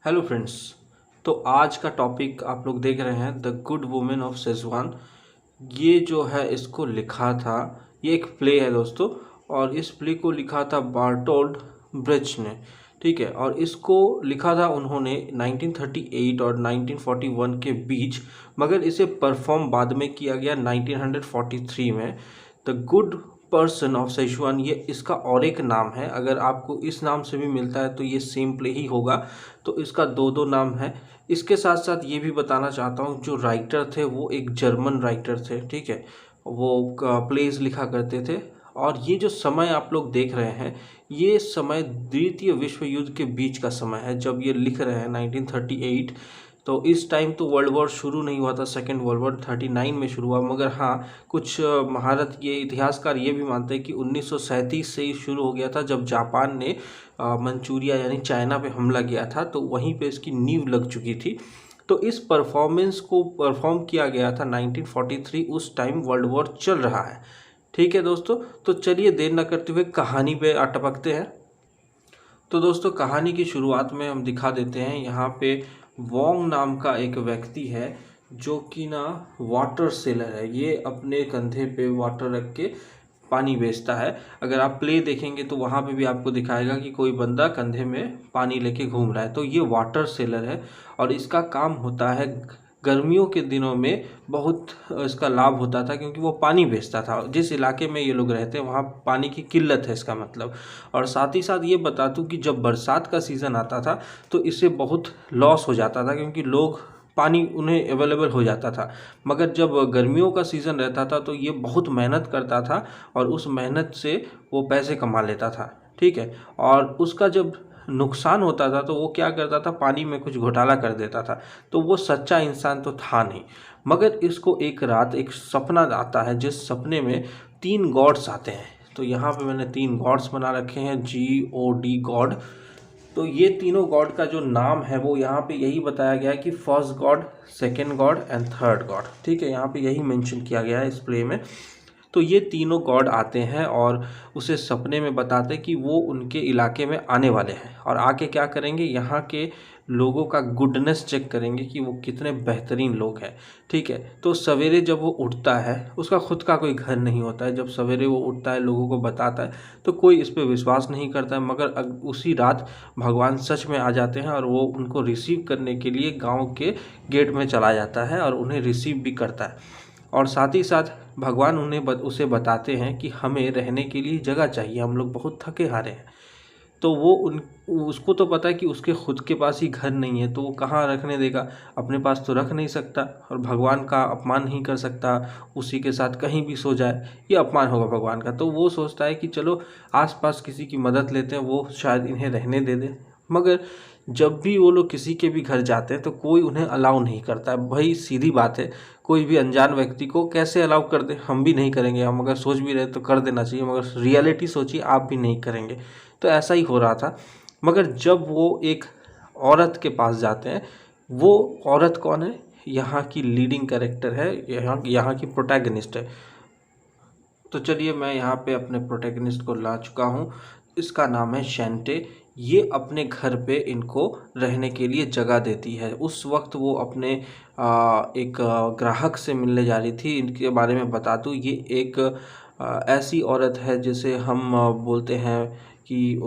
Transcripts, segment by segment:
Hello friends. तो आज का टॉपिक आप लोग देख रहे हैं the good women of Schezwan. ये जो है इसको लिखा था, ये एक प्ले है दोस्तों, और इस प्ले को लिखा था बार्टोल्ड ब्रेच ने। ठीक है, और इसको लिखा था उन्होंने 1938 और 1941 के बीच, मगर इसे परफॉर्म बाद में किया गया 1943 में। द गुड पर्सन ऑफ सेजुआन ये इसका और एक नाम है। अगर आपको इस नाम से भी मिलता है तो ये सेम प्ले ही होगा। तो इसका दो दो नाम है। इसके साथ साथ ये भी बताना चाहता हूँ, जो राइटर थे वो एक जर्मन राइटर थे। ठीक है, वो प्लेज लिखा करते थे। और ये जो समय आप लोग देख रहे हैं, ये समय द्वितीय विश्व युद्ध के बीच का समय है जब ये लिख रहे हैं 1938। तो इस टाइम तो वर्ल्ड वॉर शुरू नहीं हुआ था, सेकेंड वर्ल्ड वॉर 39 में शुरू हुआ। मगर हाँ, कुछ महारत ये इतिहासकार ये भी मानते हैं कि 1937 से ही शुरू हो गया था, जब जापान ने मंचूरिया यानी चाइना पे हमला किया था, तो वहीं पे इसकी नींव लग चुकी थी। तो इस परफॉर्मेंस को परफॉर्म किया गया था 1943, उस टाइम वर्ल्ड वॉर चल रहा है। ठीक है दोस्तों, तो चलिए देर न करते हुए कहानी पे टपकते हैं। तो दोस्तों, कहानी की शुरुआत में हम दिखा देते हैं, यहाँ पे वोंग नाम का एक व्यक्ति है जो कि ना वाटर सेलर है। ये अपने कंधे पे वाटर रख के पानी बेचता है। अगर आप प्ले देखेंगे तो वहाँ पे भी आपको दिखाएगा कि कोई बंदा कंधे में पानी लेके घूम रहा है। तो ये वाटर सेलर है और इसका काम होता है, गर्मियों के दिनों में बहुत इसका लाभ होता था क्योंकि वो पानी बेचता था। जिस इलाके में ये लोग रहते हैं वहाँ पानी की किल्लत है इसका मतलब। और साथ ही साथ ये बता दूँ कि जब बरसात का सीज़न आता था तो इससे बहुत लॉस हो जाता था, क्योंकि लोग पानी उन्हें अवेलेबल हो जाता था। मगर जब गर्मियों का सीज़न रहता था तो ये बहुत मेहनत करता था और उस मेहनत से वो पैसे कमा लेता था। ठीक है, और उसका जब नुकसान होता था तो वो क्या करता था, पानी में कुछ घोटाला कर देता था। तो वो सच्चा इंसान तो था नहीं। मगर इसको एक रात एक सपना आता है, जिस सपने में 3 गॉड्स आते हैं। तो यहाँ पे मैंने 3 गॉड्स बना रखे हैं, GOD गॉड। तो ये तीनों गॉड का जो नाम है वो यहाँ पे यही बताया गया है कि first God, second God and third God. ठीक है, यहाँ पे यही मेंशन किया गया है इस प्ले में। तो ये तीनों गॉड आते हैं और उसे सपने में बताते कि वो उनके इलाके में आने वाले हैं और आके क्या करेंगे, यहाँ के लोगों का गुडनेस चेक करेंगे कि वो कितने बेहतरीन लोग हैं। ठीक है, तो सवेरे जब वो उठता है, उसका खुद का कोई घर नहीं होता है, जब सवेरे वो उठता है लोगों को बताता है तो कोई इस पर विश्वास नहीं करता है। मगर उसी रात भगवान सच में आ जाते हैं और वो उनको रिसीव करने के लिए गाँव के गेट में चला जाता है और उन्हें रिसीव भी करता है। और साथ ही साथ भगवान उसे बताते हैं कि हमें रहने के लिए जगह चाहिए, हम लोग बहुत थके हारे हैं। तो वो उसको तो पता है कि उसके खुद के पास ही घर नहीं है, तो वो कहाँ रखने देगा, अपने पास तो रख नहीं सकता और भगवान का अपमान नहीं कर सकता। उसी के साथ कहीं भी सो जाए ये अपमान होगा भगवान का। तो वो सोचता है कि चलो आसपास किसी की मदद लेते हैं, वो शायद इन्हें रहने दे दे। मगर जब भी वो लोग किसी के भी घर जाते हैं तो कोई उन्हें अलाउ नहीं करता है। भाई सीधी बात है, कोई भी अनजान व्यक्ति को कैसे अलाउ कर दे, हम भी नहीं करेंगे। हम अगर सोच भी रहे तो कर देना चाहिए, मगर रियलिटी सोचिए आप भी नहीं करेंगे। तो ऐसा ही हो रहा था। मगर जब वो एक औरत के पास जाते हैं, वो औरत कौन है, यहाँ की लीडिंग कैरेक्टर है, यहाँ की प्रोटैगनिस्ट है। तो चलिए मैं यहाँ पे अपने प्रोटैगनिस्ट को ला चुका हूँ। इसका नाम है शैंटे। ये अपने घर पे इनको रहने के लिए जगह देती है। उस वक्त वो अपने एक ग्राहक से मिलने जा रही थी। इनके बारे में बता दूँ, ये एक ऐसी औरत है जिसे हम बोलते हैं कि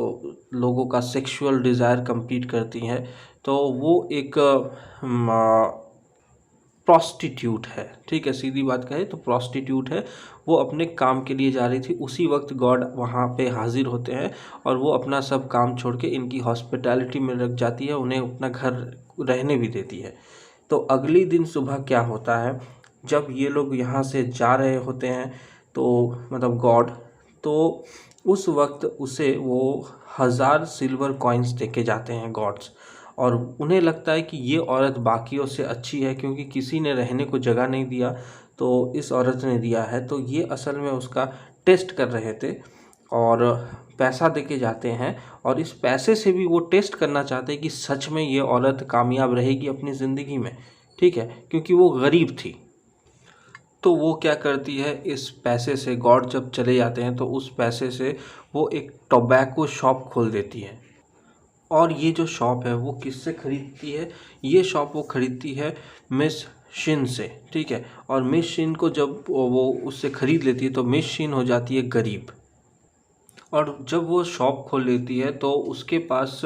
लोगों का सेक्सुअल डिज़ायर कंप्लीट करती हैं। तो वो एक प्रॉस्टिट्यूट है। ठीक है, सीधी बात कहे तो प्रॉस्टिट्यूट है। वो अपने काम के लिए जा रही थी, उसी वक्त गॉड वहाँ पे हाजिर होते हैं और वो अपना सब काम छोड़ के इनकी हॉस्पिटैलिटी में रख जाती है, उन्हें अपना घर रहने भी देती है। तो अगली दिन सुबह क्या होता है, जब ये लोग यहाँ से जा रहे होते हैं तो मतलब गॉड, तो उस वक्त उसे वो 1000 सिल्वर कॉइन्स देके जाते हैं गॉड्स। और उन्हें लगता है कि ये औरत बाकियों से अच्छी है क्योंकि किसी ने रहने को जगह नहीं दिया, तो इस औरत ने दिया है। तो ये असल में उसका टेस्ट कर रहे थे और पैसा देके जाते हैं और इस पैसे से भी वो टेस्ट करना चाहते हैं कि सच में ये औरत कामयाब रहेगी अपनी ज़िंदगी में। ठीक है, क्योंकि वो गरीब थी। तो वो क्या करती है, इस पैसे से गॉड जब चले जाते हैं तो उस पैसे से वो एक टोबैको शॉप खोल देती है। और ये जो शॉप है वो किससे खरीदती है? ये शॉप वो खरीदती है मिस शिन से, ठीक है। और मिस शिन को जब वो उससे खरीद लेती है तो मिस शिन हो जाती है गरीब। और जब वो शॉप खोल लेती है तो उसके पास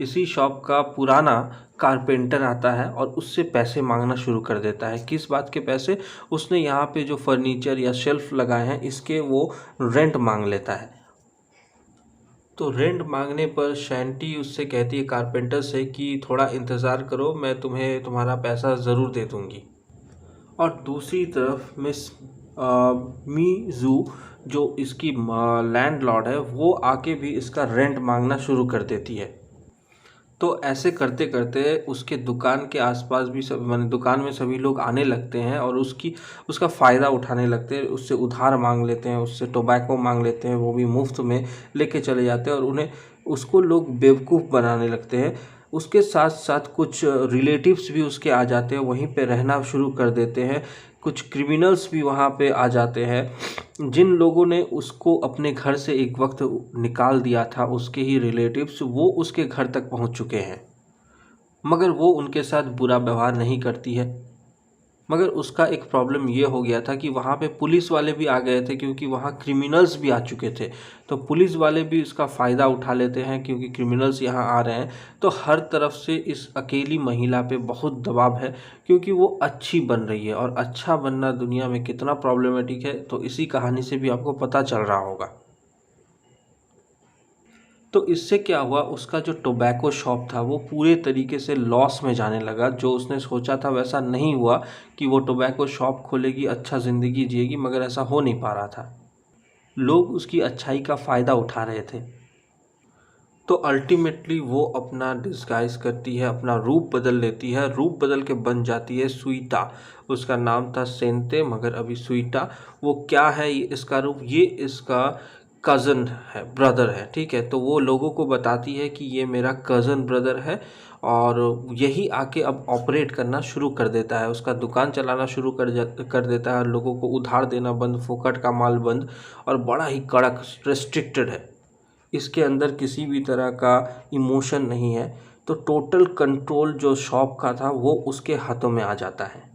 इसी शॉप का पुराना कारपेंटर आता है और उससे पैसे मांगना शुरू कर देता है। किस बात के पैसे? उसने यहाँ पे जो फर्नीचर या शेल्फ लगाए हैं इसके वो रेंट मांग लेता है। तो रेंट मांगने पर शैंटी उससे कहती है कारपेंटर से कि थोड़ा इंतज़ार करो, मैं तुम्हें तुम्हारा पैसा ज़रूर दे दूँगी। और दूसरी तरफ मिस मीजू जो इसकी लैंडलॉर्ड है वो आके भी इसका रेंट मांगना शुरू कर देती है। तो ऐसे करते करते उसके दुकान के आसपास भी सब माने दुकान में सभी लोग आने लगते हैं और उसका फ़ायदा उठाने लगते हैं, उससे उधार मांग लेते हैं, उससे टोबैको मांग लेते हैं, वो भी मुफ्त में लेके चले जाते हैं और उन्हें उसको लोग बेवकूफ़ बनाने लगते हैं। उसके साथ साथ कुछ रिलेटिव्स भी उसके आ जाते हैं, वहीं पे रहना शुरू कर देते हैं। कुछ क्रिमिनल्स भी वहाँ पे आ जाते हैं। जिन लोगों ने उसको अपने घर से एक वक्त निकाल दिया था, उसके ही रिलेटिव्स, वो उसके घर तक पहुँच चुके हैं, मगर वो उनके साथ बुरा व्यवहार नहीं करती है। मगर उसका एक प्रॉब्लम ये हो गया था कि वहाँ पे पुलिस वाले भी आ गए थे, क्योंकि वहाँ क्रिमिनल्स भी आ चुके थे। तो पुलिस वाले भी इसका फ़ायदा उठा लेते हैं क्योंकि क्रिमिनल्स यहाँ आ रहे हैं। तो हर तरफ से इस अकेली महिला पे बहुत दबाव है, क्योंकि वो अच्छी बन रही है और अच्छा बनना दुनिया में कितना प्रॉब्लमेटिक है तो इसी कहानी से भी आपको पता चल रहा होगा। तो इससे क्या हुआ, उसका जो टोबैको शॉप था वो पूरे तरीके से लॉस में जाने लगा। जो उसने सोचा था वैसा नहीं हुआ कि वो टोबैको शॉप खोलेगी, अच्छा ज़िंदगी जिएगी, मगर ऐसा हो नहीं पा रहा था। लोग उसकी अच्छाई का फ़ायदा उठा रहे थे। तो अल्टीमेटली वो अपना डिस्गाइज करती है, अपना रूप बदल लेती है, रूप बदल के बन जाती है सुईटा। उसका नाम था सेंते, मगर अभी सुईटा। वो क्या है ये इसका रूप? ये इसका कज़न है, ब्रदर है, ठीक है। तो वो लोगों को बताती है कि ये मेरा कज़न ब्रदर है और यही आके अब ऑपरेट करना शुरू कर देता है, उसका दुकान चलाना शुरू कर देता है और लोगों को उधार देना बंद, फोकट का माल बंद, और बड़ा ही कड़क रेस्ट्रिक्टेड है। इसके अंदर किसी भी तरह का इमोशन नहीं है। तो टोटल कंट्रोल जो शॉप का था वो उसके हाथों में आ जाता है।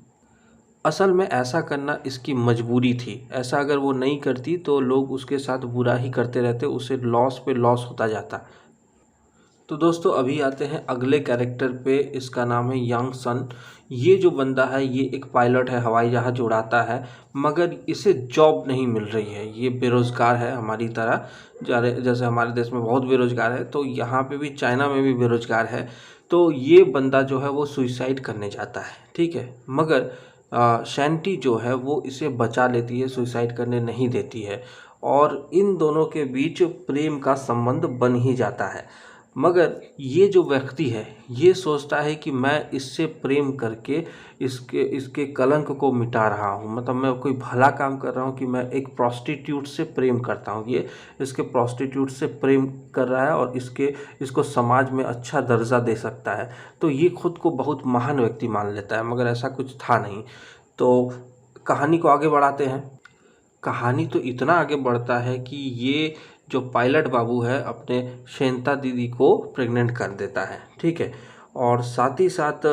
असल में ऐसा करना इसकी मजबूरी थी। ऐसा अगर वो नहीं करती तो लोग उसके साथ बुरा ही करते रहते, उसे लॉस पे लॉस होता जाता। तो दोस्तों अभी आते हैं अगले कैरेक्टर पे। इसका नाम है यंग सन। ये जो बंदा है ये एक पायलट है, हवाई जहाज़ उड़ाता है, मगर इसे जॉब नहीं मिल रही है। ये बेरोज़गार है हमारी तरह। जैसे हमारे देश में बहुत बेरोज़गार है, तो यहाँ पे भी, चाइना में भी बेरोज़गार है। तो ये बंदा जो है वो सुइसाइड करने जाता है, ठीक है। मगर शैंटी जो है वो इसे बचा लेती है, सुइसाइड करने नहीं देती है, और इन दोनों के बीच प्रेम का संबंध बन ही जाता है। मगर ये जो व्यक्ति है ये सोचता है कि मैं इससे प्रेम करके इसके इसके कलंक को मिटा रहा हूँ, मतलब मैं कोई भला काम कर रहा हूँ कि मैं एक प्रॉस्टिट्यूट से प्रेम करता हूँ। ये इसके प्रॉस्टिट्यूट से प्रेम कर रहा है और इसको समाज में अच्छा दर्जा दे सकता है। तो ये खुद को बहुत महान व्यक्ति मान लेता है, मगर ऐसा कुछ था नहीं। तो कहानी को आगे बढ़ाते हैं। कहानी तो इतना आगे बढ़ता है कि ये जो पायलट बाबू है अपने शेंता दीदी को प्रेग्नेंट कर देता है, ठीक है। और साथ ही साथ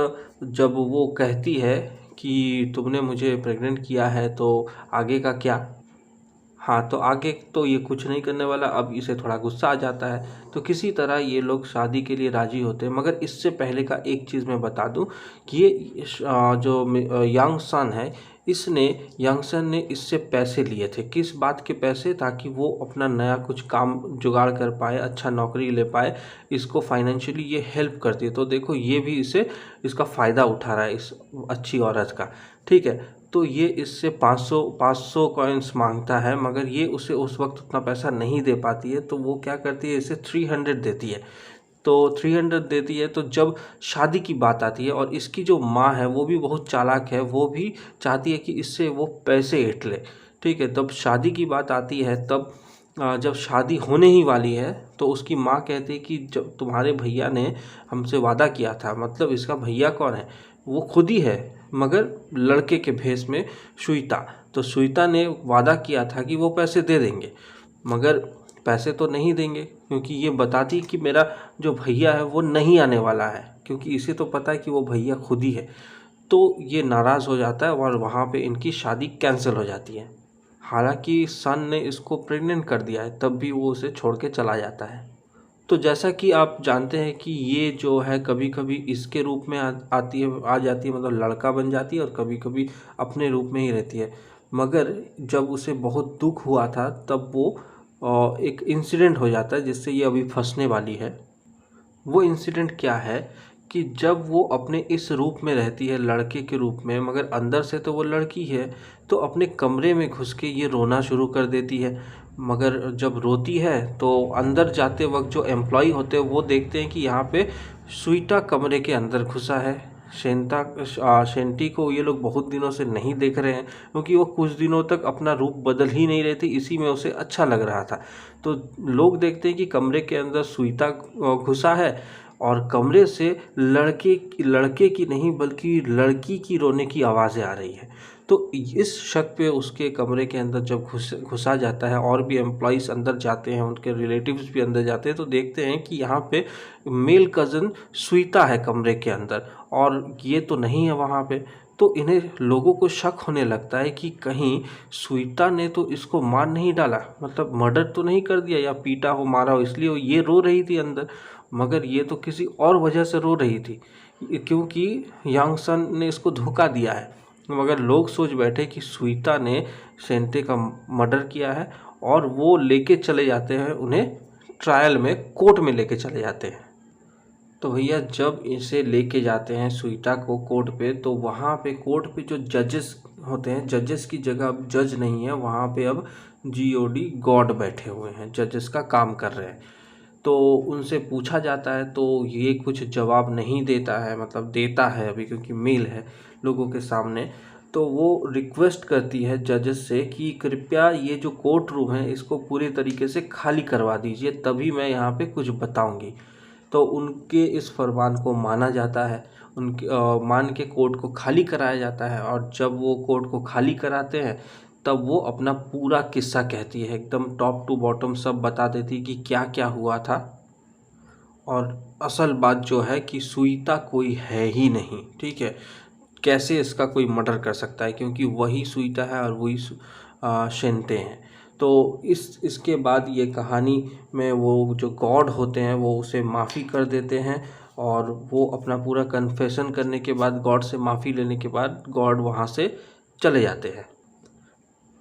जब वो कहती है कि तुमने मुझे प्रेग्नेंट किया है तो आगे का क्या? हाँ, तो आगे तो ये कुछ नहीं करने वाला। अब इसे थोड़ा गुस्सा आ जाता है, तो किसी तरह ये लोग शादी के लिए राज़ी होते हैं। मगर इससे पहले का एक चीज़ मैं बता दूं कि ये जो यंग सन है, यंग सन ने इससे पैसे लिए थे। किस बात के पैसे? ताकि वो अपना नया कुछ काम जुगाड़ कर पाए, अच्छा नौकरी ले पाए, इसको फाइनेंशियली ये हेल्प करती है। तो देखो ये भी इसका फ़ायदा उठा रहा है, इस अच्छी औरत का, ठीक है। तो ये इससे 500 कॉइन्स मांगता है, मगर ये उसे उस वक्त उतना पैसा नहीं दे पाती है। तो वो क्या करती है, इसे 300 देती है। तो 300 देती है, तो जब शादी की बात आती है, और इसकी जो माँ है वो भी बहुत चालाक है, वो भी चाहती है कि इससे वो पैसे ऐंठ ले, ठीक है। तब शादी की बात आती है, तब जब शादी होने ही वाली है तो उसकी माँ कहती है कि जब तुम्हारे भैया ने हमसे वादा किया था, मतलब इसका भैया कौन है? वो खुद ही है, मगर लड़के के भेष में सुईता। तो सुईता ने वादा किया था कि वो पैसे दे देंगे, मगर पैसे तो नहीं देंगे, क्योंकि ये बताती कि मेरा जो भैया है वो नहीं आने वाला है, क्योंकि इसे तो पता है कि वो भैया खुद ही है। तो ये नाराज़ हो जाता है और वहाँ पे इनकी शादी कैंसिल हो जाती है। हालांकि सन ने इसको प्रेग्नेंट कर दिया है, तब भी वो उसे छोड़ के चला जाता है। तो जैसा कि आप जानते हैं कि ये जो है कभी कभी इसके रूप में आती है, आ जाती है, मतलब लड़का बन जाती है, और कभी कभी अपने रूप में ही रहती है। मगर जब उसे बहुत दुख हुआ था तब वो एक इंसिडेंट हो जाता है जिससे ये अभी फंसने वाली है। वो इंसिडेंट क्या है कि जब वो अपने इस रूप में रहती है, लड़के के रूप में, मगर अंदर से तो वो लड़की है, तो अपने कमरे में घुस के ये रोना शुरू कर देती है। मगर जब रोती है तो अंदर जाते वक्त जो एम्प्लॉय होते हैं वो देखते हैं कि यहाँ पे स्वीटा कमरे के अंदर घुसा है। शेंटी को ये लोग बहुत दिनों से नहीं देख रहे हैं, क्योंकि वो कुछ दिनों तक अपना रूप बदल ही नहीं रहे थे, इसी में उसे अच्छा लग रहा था। तो लोग देखते हैं कि कमरे के अंदर स्वीटा घुसा है, और कमरे से लड़के की नहीं बल्कि लड़की की रोने की आवाज़ें आ रही है। तो इस शक पे उसके कमरे के अंदर जब घुसा जाता है, और भी एम्प्लॉइज़ अंदर जाते हैं, उनके रिलेटिव्स भी अंदर जाते हैं, तो देखते हैं कि यहाँ पे मेल कज़न स्वीता है कमरे के अंदर, और ये तो नहीं है वहाँ पे। तो इन्हें लोगों को शक होने लगता है कि कहीं स्वीता ने तो इसको मार नहीं डाला, मतलब मर्डर तो नहीं कर दिया, या पीटा हो, मारा हो, इसलिए ये रो रही थी अंदर। मगर ये तो किसी और वजह से रो रही थी, क्योंकि यांग सन ने इसको धोखा दिया है। मगर लोग सोच बैठे कि स्वीता ने सेंटे का मर्डर किया है, और वो लेके चले जाते हैं उन्हें ट्रायल में, कोर्ट में लेके चले जाते हैं। तो भैया जब इसे लेके जाते हैं स्वीटा को कोर्ट पे, तो वहाँ पे कोर्ट पे जो जजेस होते हैं, जजेस की जगह अब जज नहीं है, वहाँ पे अब GOD गॉड बैठे हुए हैं, जजेस का काम कर रहे हैं। तो उनसे पूछा जाता है तो ये कुछ जवाब नहीं देता है, मतलब देता है अभी क्योंकि मेल है लोगों के सामने। तो वो रिक्वेस्ट करती है जजेस से कि कृपया ये जो कोर्ट रूम है इसको पूरे तरीके से खाली करवा दीजिए, तभी मैं यहाँ पे कुछ बताऊँगी। तो उनके इस फरमान को माना जाता है, उनके मान के कोर्ट को खाली कराया जाता है। और जब वो कोर्ट को खाली कराते हैं तब वो अपना पूरा किस्सा कहती है, एकदम टॉप टू बॉटम सब बता देती है कि क्या क्या हुआ था। और असल बात जो है कि स्वीता कोई है ही नहीं, ठीक है। कैसे इसका कोई मर्डर कर सकता है, क्योंकि वही स्वीटा है और वही शेंटे हैं। तो इसके बाद ये कहानी में वो जो गॉड होते हैं वो उसे माफ़ी कर देते हैं, और वो अपना पूरा कन्फेशन करने के बाद, गॉड से माफ़ी लेने के बाद, गॉड वहाँ से चले जाते हैं।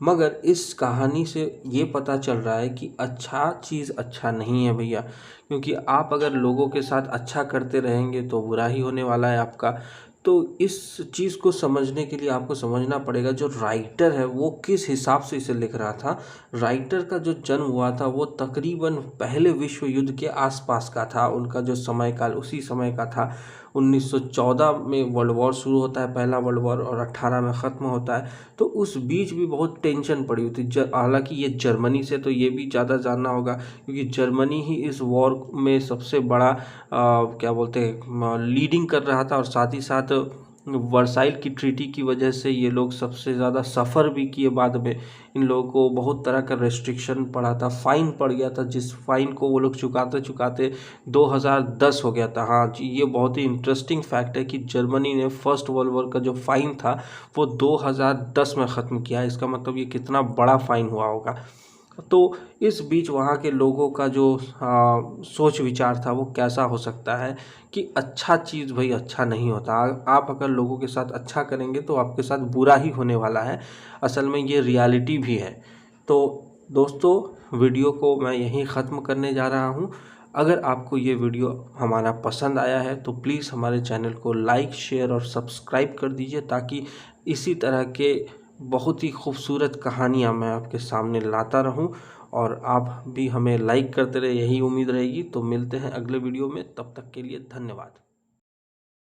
मगर इस कहानी से ये पता चल रहा है कि अच्छा चीज़ अच्छा नहीं है भैया, क्योंकि आप अगर लोगों के साथ अच्छा करते रहेंगे तो बुरा ही होने वाला है आपका। तो इस चीज़ को समझने के लिए आपको समझना पड़ेगा जो राइटर है वो किस हिसाब से इसे लिख रहा था। राइटर का जो जन्म हुआ था वो तकरीबन पहले विश्व युद्ध के आसपास का था, उनका जो समय काल उसी समय का था। 1914 में वर्ल्ड वॉर शुरू होता है, पहला वर्ल्ड वॉर, और 18 में ख़त्म होता है। तो उस बीच भी बहुत टेंशन पड़ी हुई थी। हालांकि ये जर्मनी से तो ये भी ज़्यादा जानना होगा, क्योंकि जर्मनी ही इस वॉर में सबसे बड़ा क्या बोलते हैं लीडिंग कर रहा था, और साथ ही साथ वर्साइल की ट्रीटी की वजह से ये लोग सबसे ज़्यादा सफ़र भी किए। बाद में इन लोगों को बहुत तरह का रेस्ट्रिक्शन पड़ा था, फ़ाइन पड़ गया था, जिस फ़ाइन को वो लोग चुकाते चुकाते 2010 हो गया था। हाँ जी, ये बहुत ही इंटरेस्टिंग फैक्ट है कि जर्मनी ने फर्स्ट वर्ल्ड वॉर का जो फ़ाइन था वो 2010 में ख़त्म किया है। इसका मतलब ये कितना बड़ा फ़ाइन हुआ होगा। तो इस बीच वहाँ के लोगों का जो सोच विचार था वो कैसा हो सकता है कि अच्छा चीज़ भाई अच्छा नहीं होता। आप अगर लोगों के साथ अच्छा करेंगे तो आपके साथ बुरा ही होने वाला है। असल में ये रियलिटी भी है। तो दोस्तों वीडियो को मैं यहीं ख़त्म करने जा रहा हूँ। अगर आपको ये वीडियो हमारा पसंद आया है तो प्लीज़ हमारे चैनल को लाइक, शेयर और सब्सक्राइब कर दीजिए, ताकि इसी तरह के बहुत ही खूबसूरत कहानियाँ मैं आपके सामने लाता रहूं, और आप भी हमें लाइक करते रहे, यही उम्मीद रहेगी। तो मिलते हैं अगले वीडियो में, तब तक के लिए धन्यवाद।